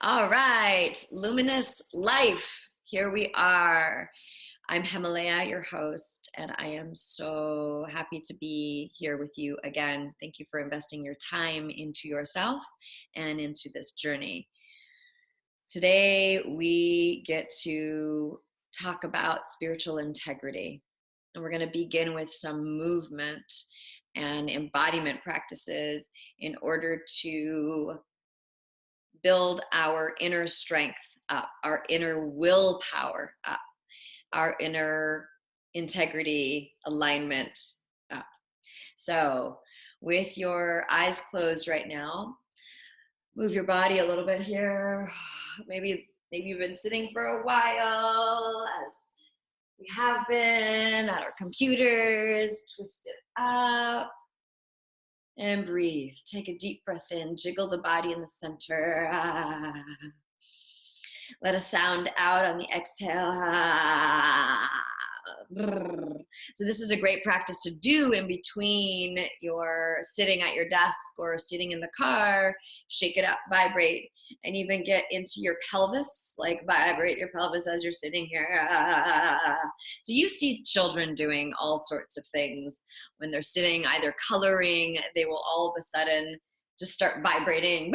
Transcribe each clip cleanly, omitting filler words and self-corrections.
All right, Luminous Life. Here we are. I'm Hemalayaa, your host, and I am so happy to be here with you again. Thank you for investing your time into yourself and into this journey. Today, we get to talk about spiritual integrity, and we're going to begin with some movement and embodiment practices in order to build our inner strength up, our inner willpower up, our inner integrity alignment up. So, with your eyes closed right now, move your body a little bit here. Maybe you've been sitting for a while, as we have been at our computers. Twist it up. And breathe. Take a deep breath in. Jiggle the body in the center. Let a sound out on the exhale. So this is a great practice to do in between your sitting at your desk or sitting in the car. Shake it up, vibrate, and even get into your pelvis, like vibrate your pelvis as you're sitting here. So you see children doing all sorts of things when they're sitting, either coloring, they will all of a sudden just start vibrating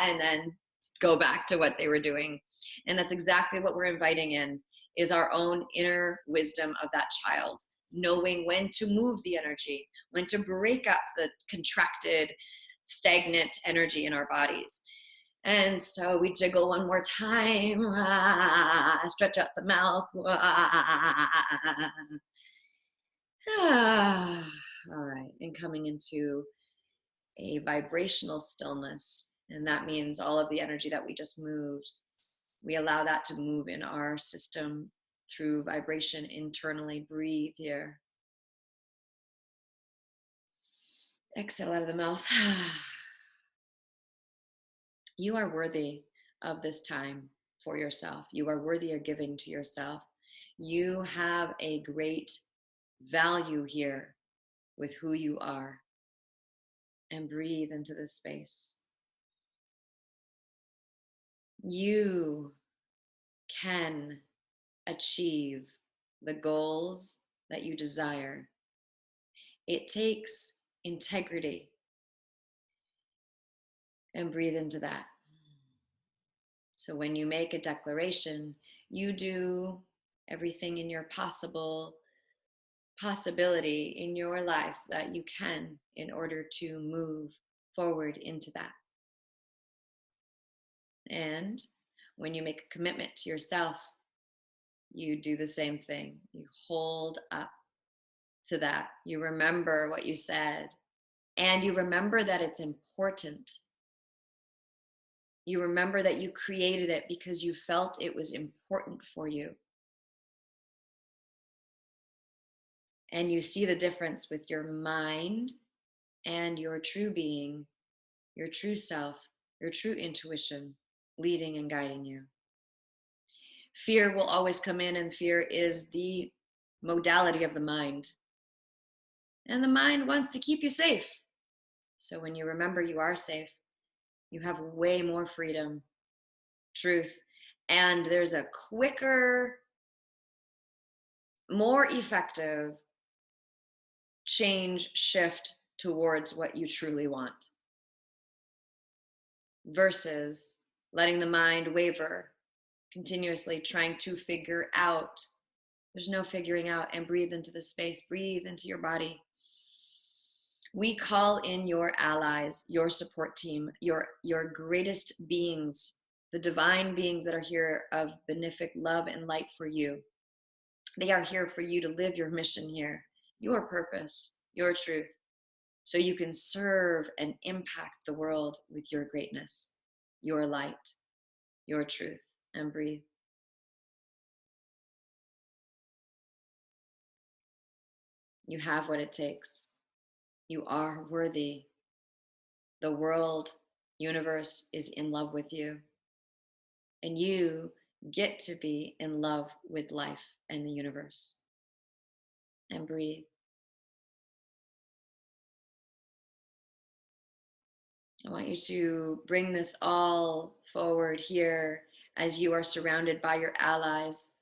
and then go back to what they were doing. And that's exactly what we're inviting in, is our own inner wisdom of that child, knowing when to move the energy, when to break up the contracted, stagnant energy in our bodies. And so we jiggle one more time, stretch out the mouth. All right, and coming into a vibrational stillness. And that means all of the energy that we just moved, we allow that to move in our system through vibration internally. Breathe here. Exhale out of the mouth. You are worthy of this time for yourself. You are worthy of giving to yourself. You have a great value here with who you are. And breathe into this space. You can achieve the goals that you desire. It takes integrity. And breathe into that. So when you make a declaration, you do everything in your possibility in your life that you can in order to move forward into that. And when you make a commitment to yourself, you do the same thing. You hold up to that. You remember what you said, and you remember that it's important. You remember that you created it because you felt it was important for you. And you see the difference with your mind and your true being, your true self, your true intuition leading and guiding you. Fear will always come in, and fear is the modality of the mind. And the mind wants to keep you safe. So when you remember you are safe, you have way more freedom, truth, and there's a quicker, more effective change shift towards what you truly want, versus letting the mind waver, continuously trying to figure out. There's no figuring out. And breathe into the space. Breathe into your body. We call in your allies, your support team, your greatest beings, the divine beings that are here of benefic love and light for you. They are here for you to live your mission here, your purpose, your truth, so you can serve and impact the world with your greatness, your light, your truth. And breathe. You have what it takes. You are worthy. The world, universe is in love with you. And you get to be in love with life and the universe. And breathe. I want you to bring this all forward here as you are surrounded by your allies.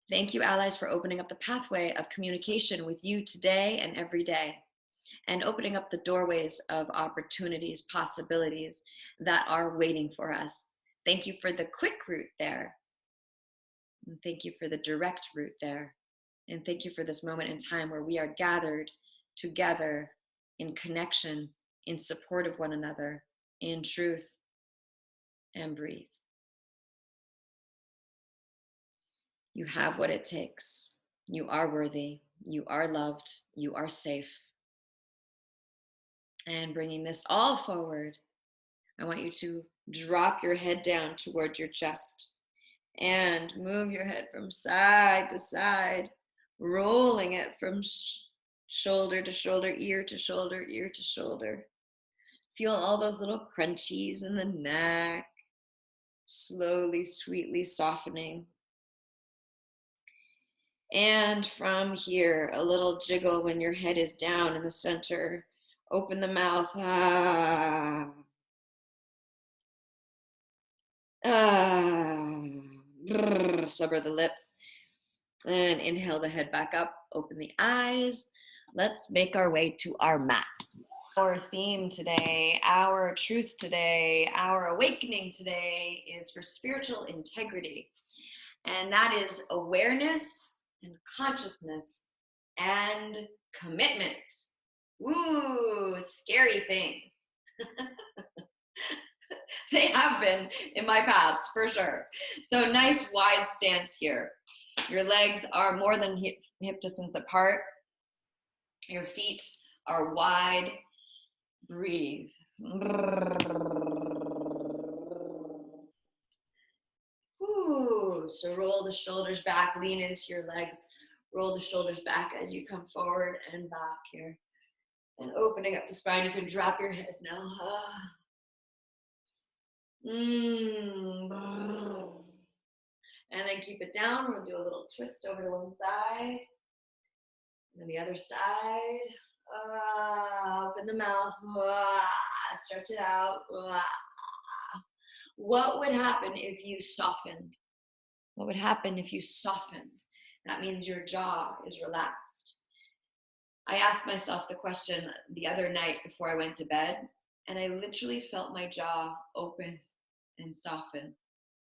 Thank you, allies, for opening up the pathway of communication with you today and every day, and opening up the doorways of opportunities, possibilities that are waiting for us. Thank you for the quick route there. And thank you for the direct route there. And thank you for this moment in time where we are gathered together in connection, in support of one another, in truth, and breathe. You have what it takes. You are worthy. You are loved. You are safe. And bringing this all forward, I want you to drop your head down towards your chest and move your head from side to side, rolling it from shoulder to shoulder, ear to shoulder, ear to shoulder. Feel all those little crunchies in the neck, slowly, sweetly softening. And from here, a little jiggle when your head is down in the center. Open the mouth. Ah. Ah. Flubber the lips. And inhale the head back up. Open the eyes. Let's make our way to our mat. Our theme today, our truth today, our awakening today is for spiritual integrity. And that is awareness and consciousness and commitment. Ooh, scary things. They have been in my past, for sure. So nice wide stance here. Your legs are more than hip distance apart. Your feet are wide. Breathe. Ooh, so roll the shoulders back, lean into your legs, roll the shoulders back as you come forward and back here. And opening up the spine, you can drop your head now. And then keep it down. We'll do a little twist over to one side. And then the other side. Open the mouth. Stretch it out. What would happen if you softened? What would happen if you softened? That means your jaw is relaxed. I asked myself the question the other night before I went to bed, and I literally felt my jaw open and soften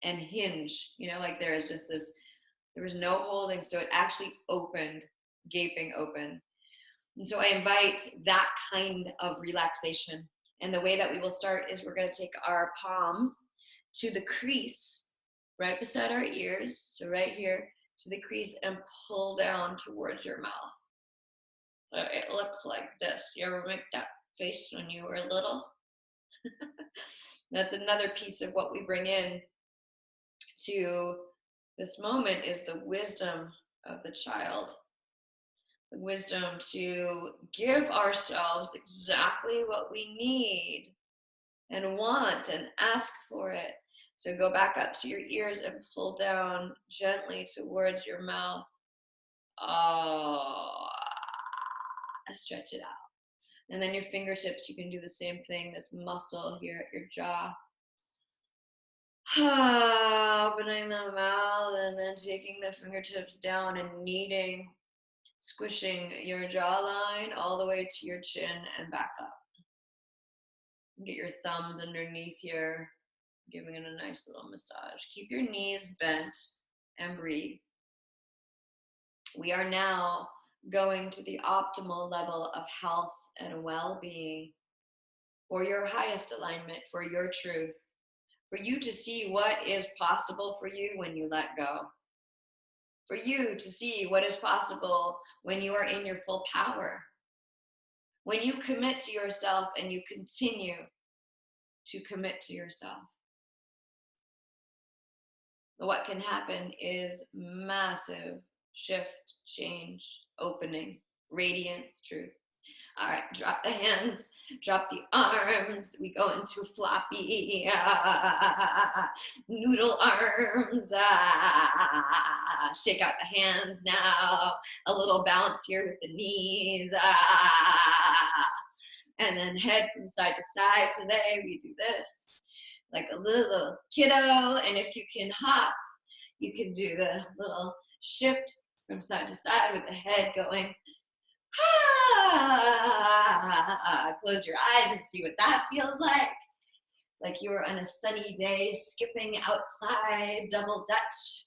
and hinge. You know, like there is just this, there was no holding, so it actually opened, gaping open. And so I invite that kind of relaxation. And the way that we will start is we're going to take our palms to the crease right beside our ears, so right here to the crease, and pull down towards your mouth. It looks like this. You ever make that face when you were little? That's another piece of what we bring in to this moment, is the wisdom of the child. The wisdom to give ourselves exactly what we need and want and ask for it. So go back up to your ears and pull down gently towards your mouth. Oh, stretch it out. And then your fingertips, you can do the same thing, this muscle here at your jaw. Opening the mouth and then taking the fingertips down and kneading, squishing your jawline all the way to your chin and back up. Get your thumbs underneath here, giving it a nice little massage. Keep your knees bent and breathe. We are now going to the optimal level of health and well-being for your highest alignment, for your truth, for you to see what is possible for you when you let go, for you to see what is possible when you are in your full power, when you commit to yourself and you continue to commit to yourself. What can happen is massive shift, change, opening, radiance, truth. All right, drop the hands, drop the arms. We go into floppy noodle arms. Shake out the hands now. A little bounce here with the knees. And then head from side to side. Today we do this like a little kiddo. And if you can hop, you can do the little shift from side to side with the head going, ah, close your eyes and see what that feels like you were on a sunny day skipping outside, double dutch.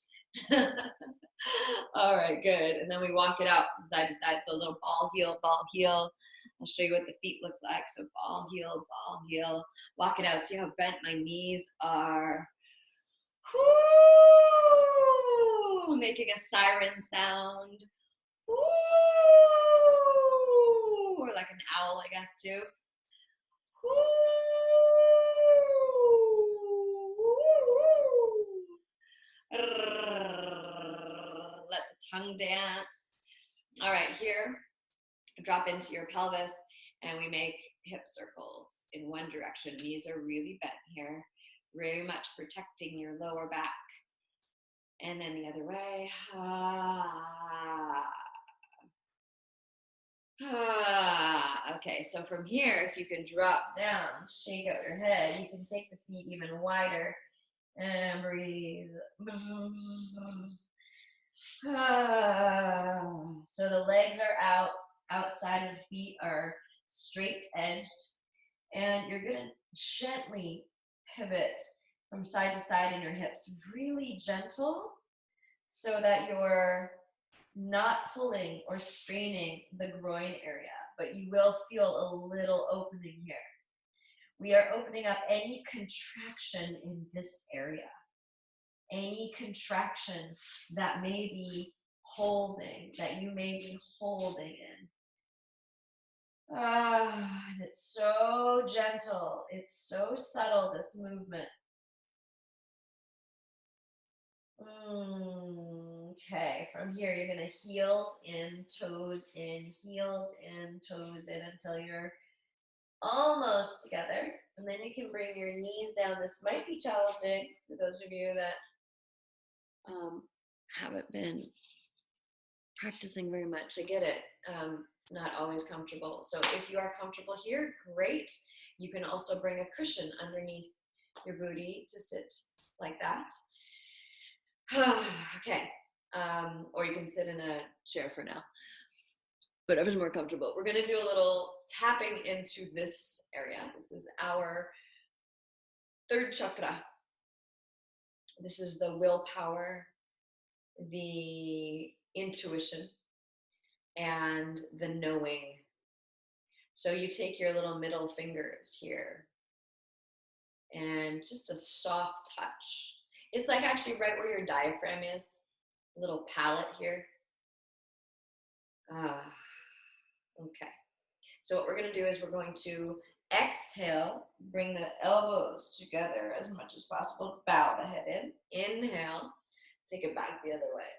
All right, good. And then we walk it out from side to side. So a little ball heel, ball heel. I'll show you what the feet look like. So ball heel, walk it out. See how bent my knees are. Whoo! Making a siren sound. Woo! Or like an owl, I guess, too. Woo! Let the tongue dance. All right, here, drop into your pelvis and we make hip circles in one direction. Knees are really bent here, very much protecting your lower back. And then the other way. Okay, so from here, if you can drop down, shake out your head, you can take the feet even wider and breathe. So the legs are out, outside of the feet are straight edged, and you're gonna gently pivot from side to side in your hips, really gentle, so that you're not pulling or straining the groin area, but you will feel a little opening here. We are opening up any contraction in this area, any contraction that may be holding, that you may be holding in. And it's so gentle, it's so subtle, this movement. Okay, from here you're gonna heels in, toes in, heels in, toes in until you're almost together. And then you can bring your knees down. This might be challenging for those of you that haven't been practicing very much. I get it. It's not always comfortable. So if you are comfortable here, great. You can also bring a cushion underneath your booty to sit like that. Okay. Or you can sit in a chair for now. Whatever's more comfortable. We're going to do a little tapping into this area. This is our third chakra. This is the willpower, the intuition, and the knowing. So you take your little middle fingers here and just a soft touch. It's like actually right where your diaphragm is, a little palate here. Okay. So what we're going to do is we're going to exhale, bring the elbows together as much as possible, bow the head in, inhale, take it back the other way.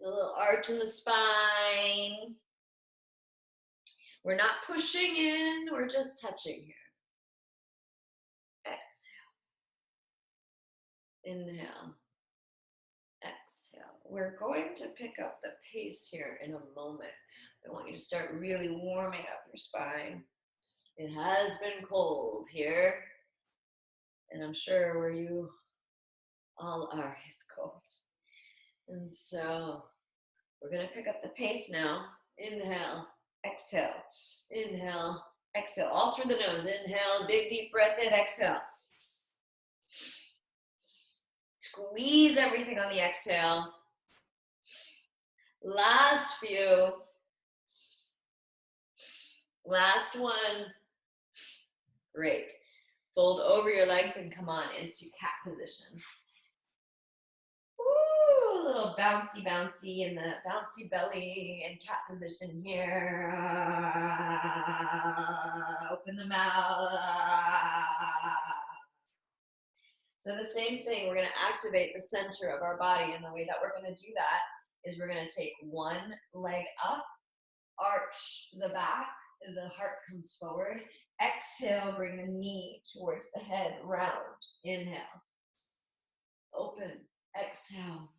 A little arch in the spine. We're not pushing in, we're just touching here. Exhale. Inhale. Exhale. We're going to pick up the pace here in a moment. I want you to start really warming up your spine. It has been cold here, and I'm sure where you all are is cold. And so we're going to pick up the pace now. Inhale, exhale, inhale, exhale, all through the nose. Inhale, big deep breath in, exhale. Squeeze everything on the exhale. Last few. Last one. Great. Fold over your legs and come on into cat position. Woo, a little bouncy, bouncy in the bouncy belly and cat position here. Open the mouth. So the same thing, we're going to activate the center of our body, and the way that we're going to do that is we're going to take one leg up, arch the back, the heart comes forward. Exhale, bring the knee towards the head, round. Inhale. Open. Exhale.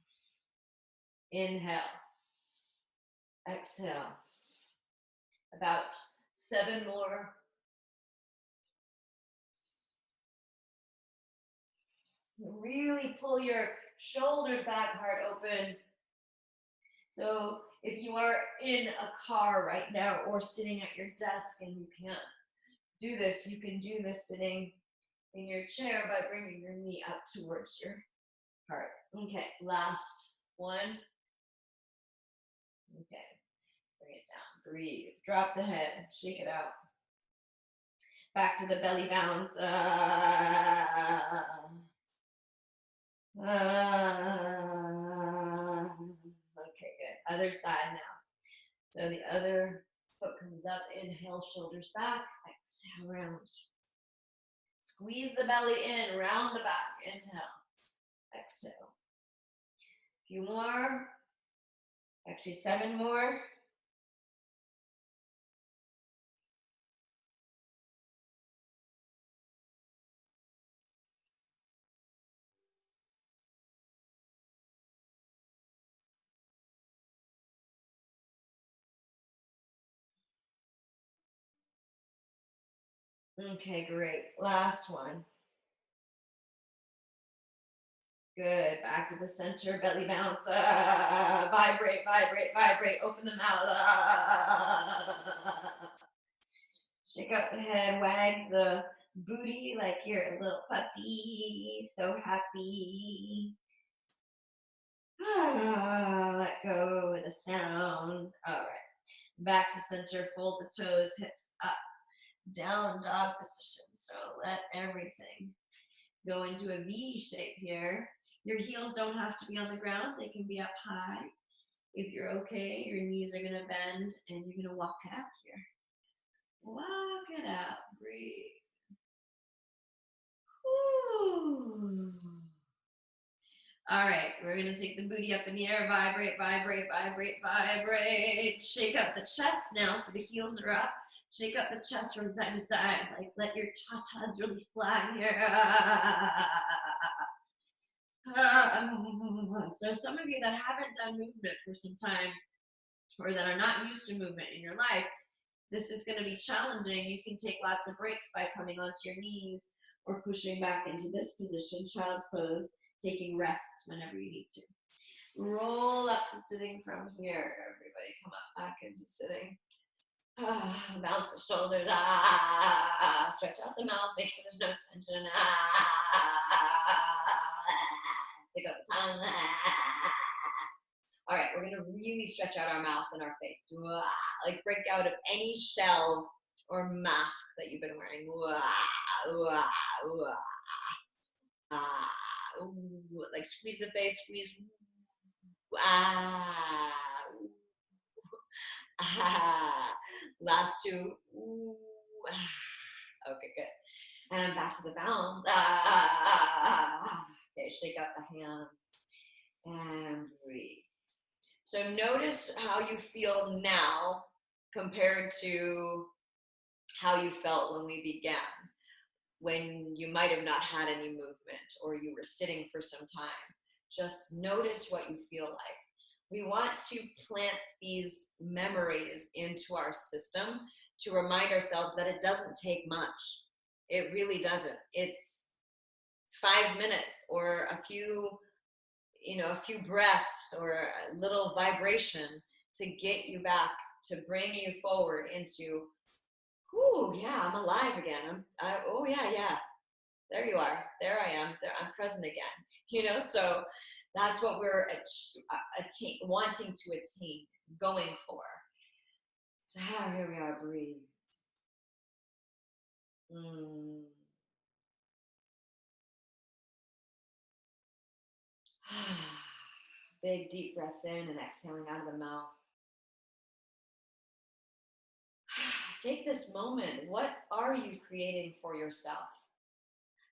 Inhale. Exhale. About 7 more. Really pull your shoulders back, heart open. So if you are in a car right now or sitting at your desk and you can't do this, you can do this sitting in your chair by bringing your knee up towards your heart. Okay, last one. Okay, bring it down. Breathe. Drop the head. Shake it out. Back to the belly bounce. Okay, good. Other side now. So the other foot comes up. Inhale, shoulders back. Exhale, round. Squeeze the belly in, round the back. Inhale, exhale. A few more. Actually, 7 more. Okay, great. Last one. Good. Back to the center, belly bounce. Vibrate, vibrate, vibrate. Open the mouth. Shake up the head, wag the booty like you're a little puppy. So happy. Let go with a sound. All right. Back to center, fold the toes, hips up. Down dog position. So let everything go into a V shape here. Your heels don't have to be on the ground. They can be up high. If you're okay, your knees are going to bend and you're going to walk it out here. Walk it out. Breathe. Whew. All right, we're going to take the booty up in the air. Vibrate, vibrate, vibrate, vibrate. Shake up the chest now so the heels are up. Shake up the chest from side to side. Like let your tatas really fly here. So some of you that haven't done movement for some time or that are not used to movement in your life, this is going to be challenging. You can take lots of breaks by coming onto your knees or pushing back into this position, child's pose, taking rests whenever you need to. Roll up to sitting from here. Everybody come up back into sitting. Bounce the shoulders. Stretch out the mouth. Make sure there's no tension. Stick out the tongue. All right, we're going to really stretch out our mouth and our face. Like break out of any shell or mask that you've been wearing. Like squeeze the face, squeeze. Last 2. Okay, good. And back to the bounce. Okay, shake out the hands and breathe. So notice how you feel now compared to how you felt when we began, when you might have not had any movement or you were sitting for some time. Just notice what you feel like. We want to plant these memories into our system to remind ourselves that it doesn't take much. It really doesn't. It's 5 minutes or a few breaths or a little vibration to get you back, to bring you forward into, yeah, I'm alive again. Oh yeah. There you are. There I am. There, I'm present again. So that's what we're wanting to attain, going for. So here we are. Breathe. Big deep breaths in and exhaling out of the mouth. Take this moment. What are you creating for yourself?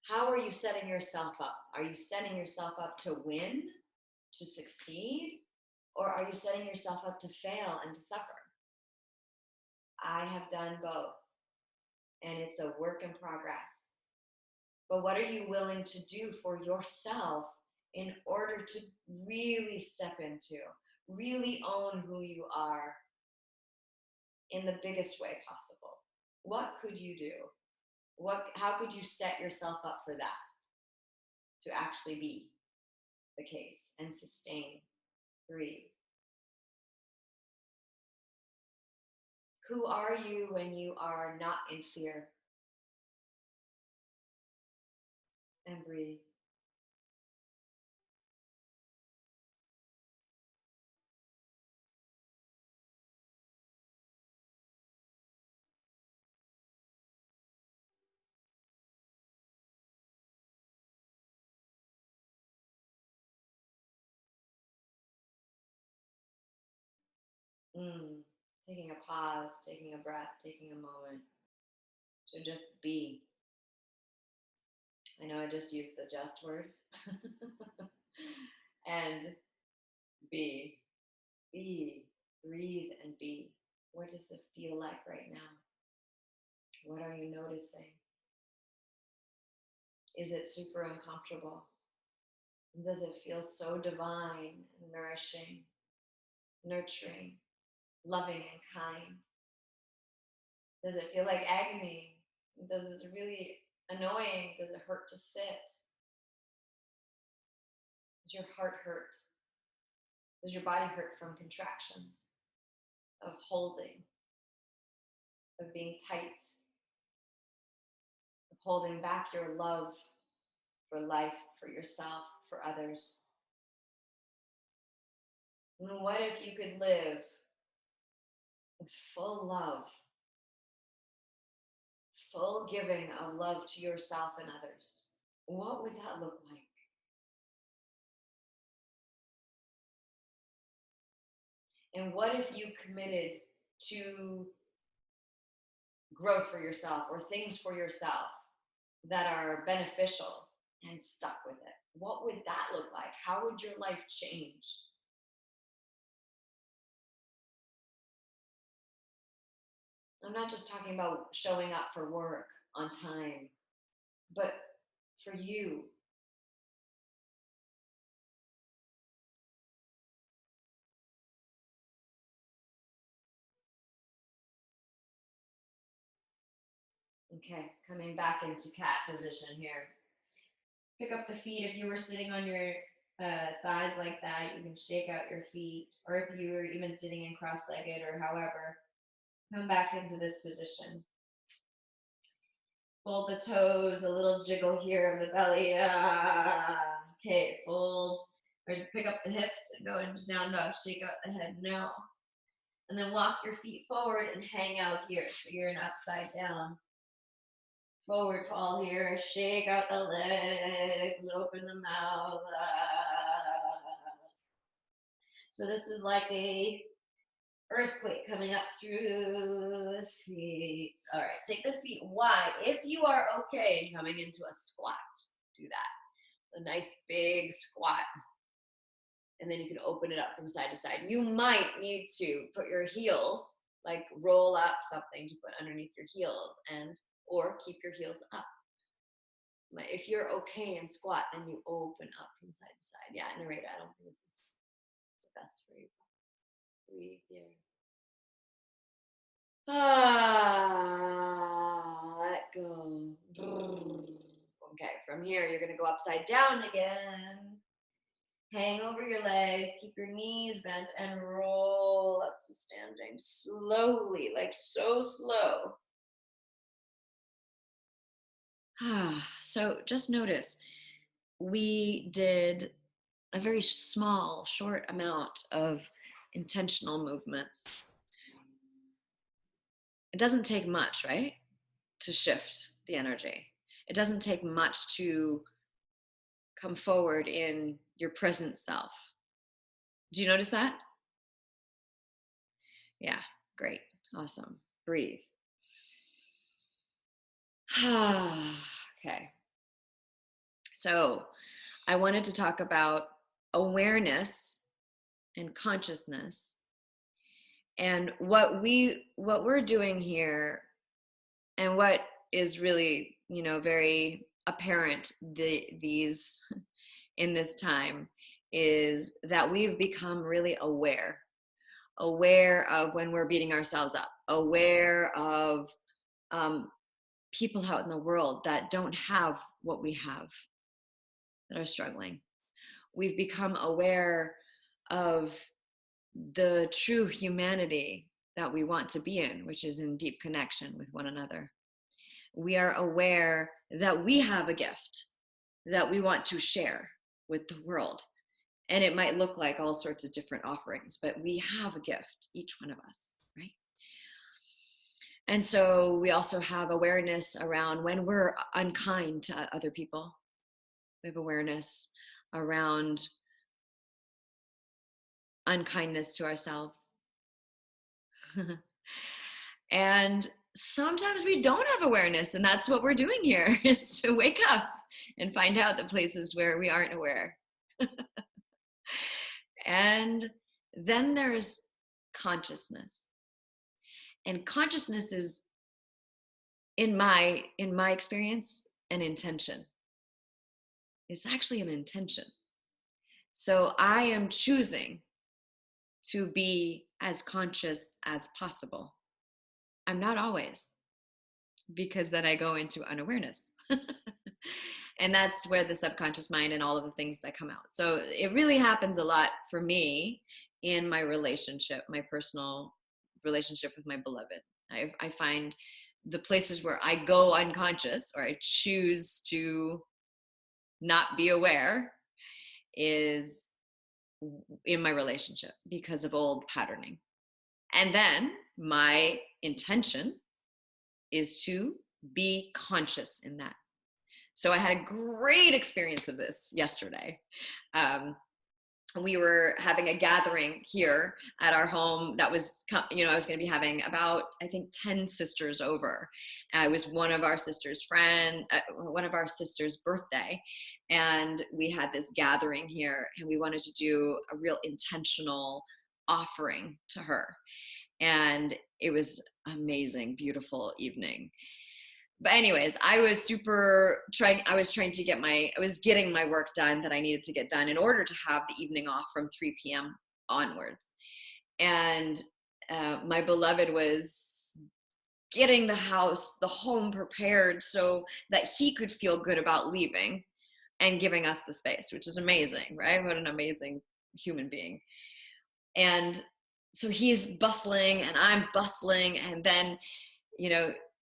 How are you setting yourself up? Are you setting yourself up to win, to succeed? Or are you setting yourself up to fail and to suffer? I have done both. And it's a work in progress. But what are you willing to do for yourself in order to really step into, really own who you are in the biggest way possible? What could you do? How could you set yourself up for that? to actually be the case and sustain. Breathe. Who are you when you are not in fear? And breathe. Taking a pause, taking a breath, taking a moment to just be. I know I just used the just word. And be, breathe and be. What does it feel like right now? What are you noticing? Is it super uncomfortable? Does it feel so divine and nourishing, nurturing, loving and kind? Does it feel like agony? Does it really annoying? Does it hurt to sit? Does your heart hurt? Does your body hurt from contractions, of holding, of being tight, of holding back your love for life, for yourself, for others? And what if you could live with full love, full giving of love to yourself and others? What would that look like? And what if you committed to growth for yourself or things for yourself that are beneficial and stuck with it? What would that look like? How would your life change? I'm not just talking about showing up for work on time, but for you. Okay, coming back into cat position here. Pick up the feet. If you were sitting on your thighs like that, you can shake out your feet. Or if you were even sitting in cross-legged or however, come back into this position. Fold the toes, a little jiggle here of the belly. Okay, fold. Or pick up the hips and go into down dog. Shake out the head now. And then walk your feet forward and hang out here. So you're in upside down. Forward fall here. Shake out the legs. Open the mouth. So this is like a earthquake coming up through the feet. All right, take the feet wide. If you are okay coming into a squat, do that. A nice big squat. And then you can open it up from side to side. You might need to put your heels, like roll up something to put underneath your heels, or keep your heels up. If you're okay in squat, then you open up from side to side. Yeah, Narita, I don't think this is the best for you. Breathe here. Let go. Okay, from here, you're going to go upside down again. Hang over your legs, keep your knees bent, and roll up to standing slowly, like so slow. So just notice, we did a very small, short amount of intentional movements. It doesn't take much, right, to shift the energy. It doesn't take much to come forward in your present self. Do you notice that? Yeah, great. Awesome. Breathe. Okay. So I wanted to talk about awareness and consciousness. And what we're doing here, and what is really, very apparent these in this time, is that we've become really aware of when we're beating ourselves up, aware of people out in the world that don't have what we have, that are struggling. We've become aware of the true humanity that we want to be in, which is in deep connection with one another. We are aware that we have a gift that we want to share with the world. And it might look like all sorts of different offerings, but we have a gift, each one of us, right? And so we also have awareness around when we're unkind to other people. We have awareness around unkindness to ourselves. And sometimes we don't have awareness, and that's what we're doing here, is to wake up and find out the places where we aren't aware. And then there's consciousness. And consciousness is, in my experience, an intention. It's actually an intention. So I am choosing to be as conscious as possible. I'm not always, because then I go into unawareness. And that's where the subconscious mind and all of the things that come out. So it really happens a lot for me in my relationship, my personal relationship with my beloved. I find the places where I go unconscious, or I choose to not be aware, is in my relationship because of old patterning. And then my intention is to be conscious in that. So I had a great experience of this yesterday. We were having a gathering here at our home that was, I was going to be having about, I think, 10 sisters over. It was one of our sister's birthday. And we had this gathering here, and we wanted to do a real intentional offering to her. And it was amazing, beautiful evening. But anyways, I was getting my work done that I needed to get done in order to have the evening off from 3 p.m. onwards. And my beloved was getting the home prepared so that he could feel good about leaving and giving us the space, which is amazing, right? What an amazing human being. And so he's bustling and I'm bustling. And then,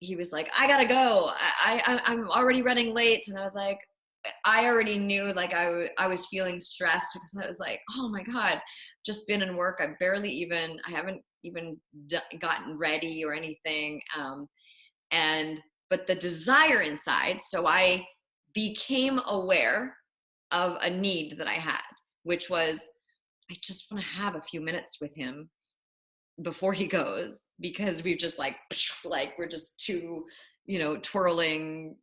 he was like, I gotta go. I'm already running late. And I was like, I already knew, like, I was feeling stressed because I was like, oh my God, just been in work. I haven't even gotten ready or anything. But the desire inside, so I became aware of a need that I had, which was, I just want to have a few minutes with him before he goes, because we've just like we're just two, twirling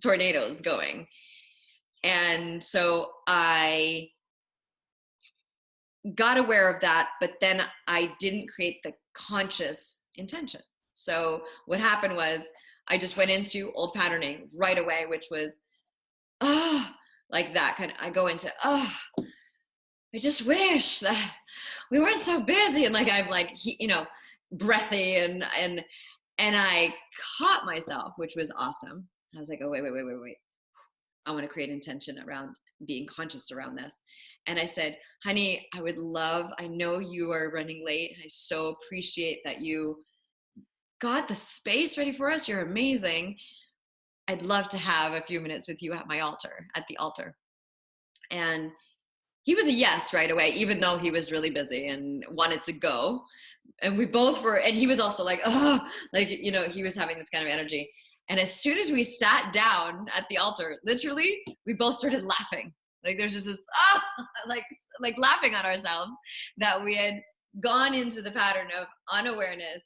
tornadoes going. And so I got aware of that, but then I didn't create the conscious intention. So what happened was I just went into old patterning right away, which was, like that kind of, I go into, I just wish that we weren't so busy. And like, I'm like, breathy and I caught myself, which was awesome. I was like, oh, wait. I want to create intention around being conscious around this. And I said, honey, I know you are running late. And I so appreciate that you got the space ready for us. You're amazing. I'd love to have a few minutes with you at the altar. And he was a yes right away, even though he was really busy and wanted to go. And we both were, and he was also like, he was having this kind of energy. And as soon as we sat down at the altar, literally, we both started laughing. Like there's just this, like laughing at ourselves that we had gone into the pattern of unawareness,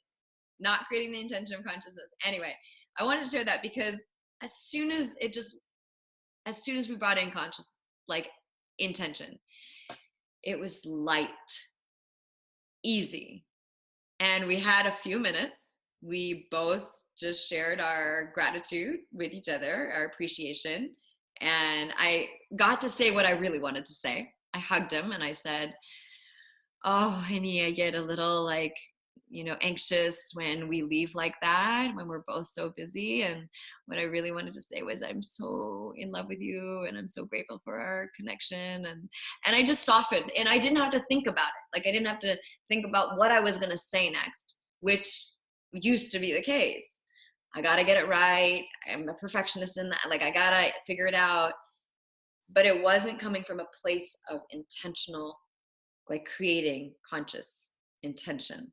not creating the intention of consciousness. Anyway, I wanted to share that because as soon as we brought in conscious, like intention, it was light, easy. And we had a few minutes. We both just shared our gratitude with each other, our appreciation. And I got to say what I really wanted to say. I hugged him and I said, oh, honey, I get a little like anxious when we leave like that, when we're both so busy. And what I really wanted to say was, I'm so in love with you, and I'm so grateful for our connection. And I just softened, and I didn't have to think about it. Like, I didn't have to think about what I was going to say next, which used to be the case. I got to get it right. I'm a perfectionist in that. Like, I got to figure it out. But it wasn't coming from a place of intentional, like creating conscious intention.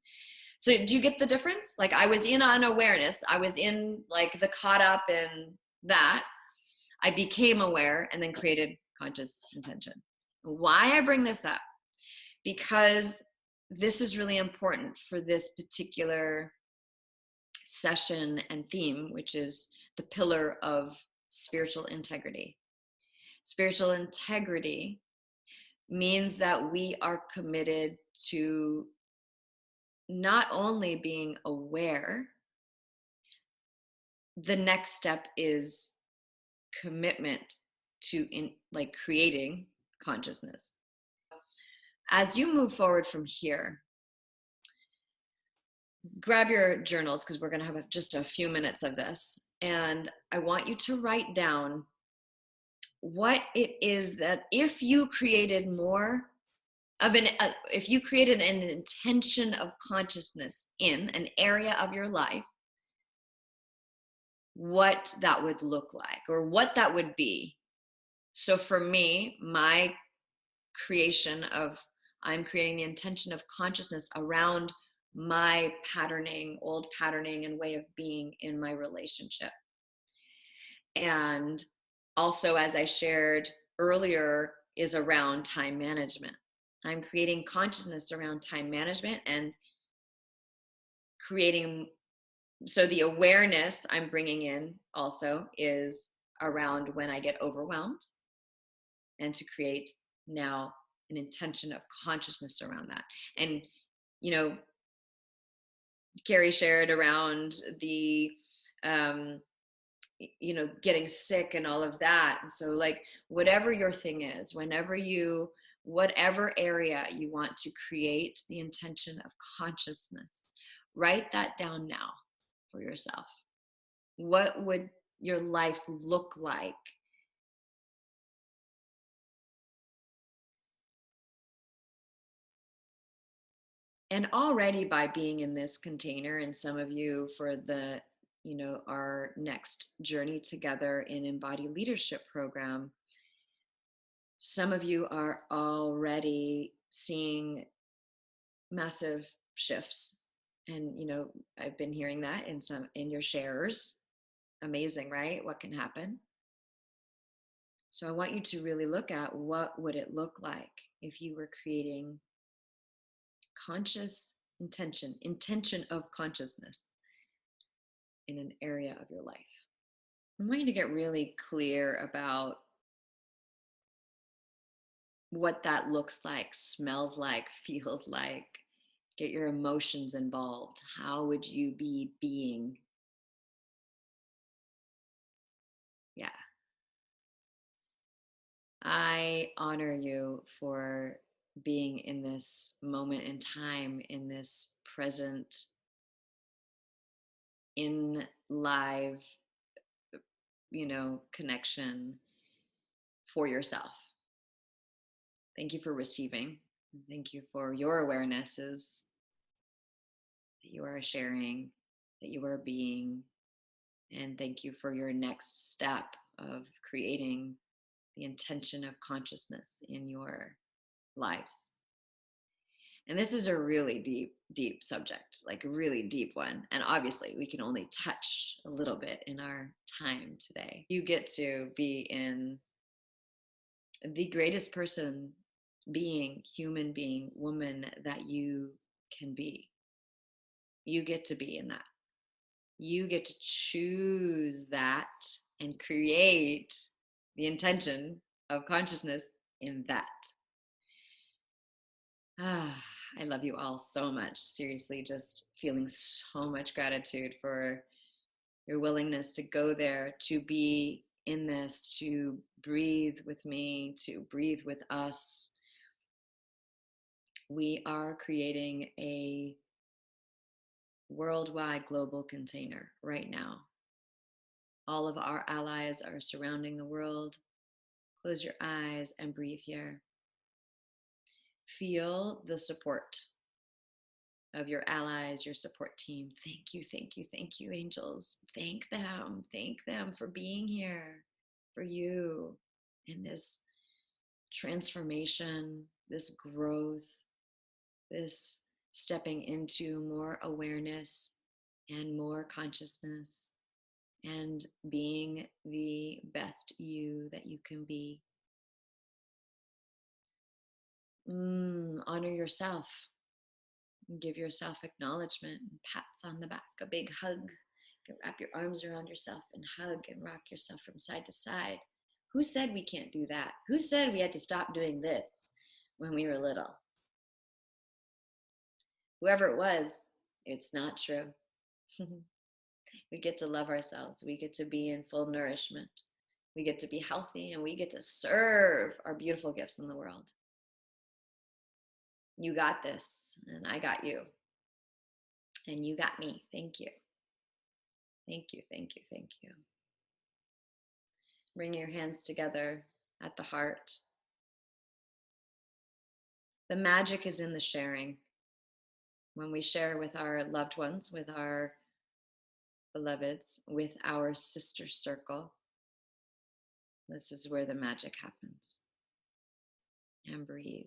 So do you get the difference? Like, I was in unawareness. I was in like the caught up in that. I became aware and then created conscious intention. Why I bring this up? Because this is really important for this particular session and theme, which is the pillar of spiritual integrity. Spiritual integrity means that we are committed to not only being aware, the next step is commitment to like creating consciousness. As you move forward from here, grab your journals, because we're going to have just a few minutes of this, and I want you to write down what it is that if you created more of if you created an intention of consciousness in an area of your life, what that would look like or what that would be. So for me, my creation of, I'm creating the intention of consciousness around my patterning, old patterning and way of being in my relationship. And also, as I shared earlier, is around time management. I'm creating consciousness around time management and creating, so the awareness I'm bringing in also is around when I get overwhelmed, and to create now an intention of consciousness around that. And, Carrie shared around the, getting sick and all of that. And so, like, whatever your thing is, whatever area you want to create the intention of consciousness, write that down now for yourself. What would your life look like? And already, by being in this container, and some of you for the, our next journey together in Embodied Leadership program, some of you are already seeing massive shifts. And, I've been hearing that in your shares. Amazing, right? What can happen? So I want you to really look at, what would it look like if you were creating conscious intention of consciousness in an area of your life. I want you to get really clear about what that looks like, smells like, feels like. Get your emotions involved. How would you be being? Yeah. I honor you for being in this moment in time, in this present, in live, connection for yourself. Thank you for receiving. Thank you for your awarenesses that you are sharing, that you are being. And thank you for your next step of creating the intention of consciousness in your lives. And this is a really deep, deep subject, like a really deep one. And obviously, we can only touch a little bit in our time today. You get to be in the greatest person, being, human being, woman that you can be. You get to be in that. You get to choose that and create the intention of consciousness in that. I love you all so much. Seriously, just feeling so much gratitude for your willingness to go there, to be in this, to breathe with me, to breathe with us. We are creating a worldwide global container right now. All of our allies are surrounding the world. Close your eyes and breathe here. Feel the support of your allies, your support team. Thank you, thank you, thank you, angels. Thank them. Thank them for being here for you in this transformation, this growth, this stepping into more awareness and more consciousness and being the best you that you can be. Honor yourself. Give yourself acknowledgement, pats on the back, a big hug. Wrap your arms around yourself and hug and rock yourself from side to side. Who said we can't do that? Who said we had to stop doing this when we were little? Whoever it was, it's not true. We get to love ourselves. We get to be in full nourishment. We get to be healthy, and we get to serve our beautiful gifts in the world. You got this, and I got you. And you got me. Thank you. Thank you, thank you, thank you. Bring your hands together at the heart. The magic is in the sharing. When we share with our loved ones, with our beloveds, with our sister circle, this is where the magic happens. And breathe.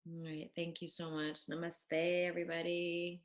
All right, thank you so much. Namaste, everybody.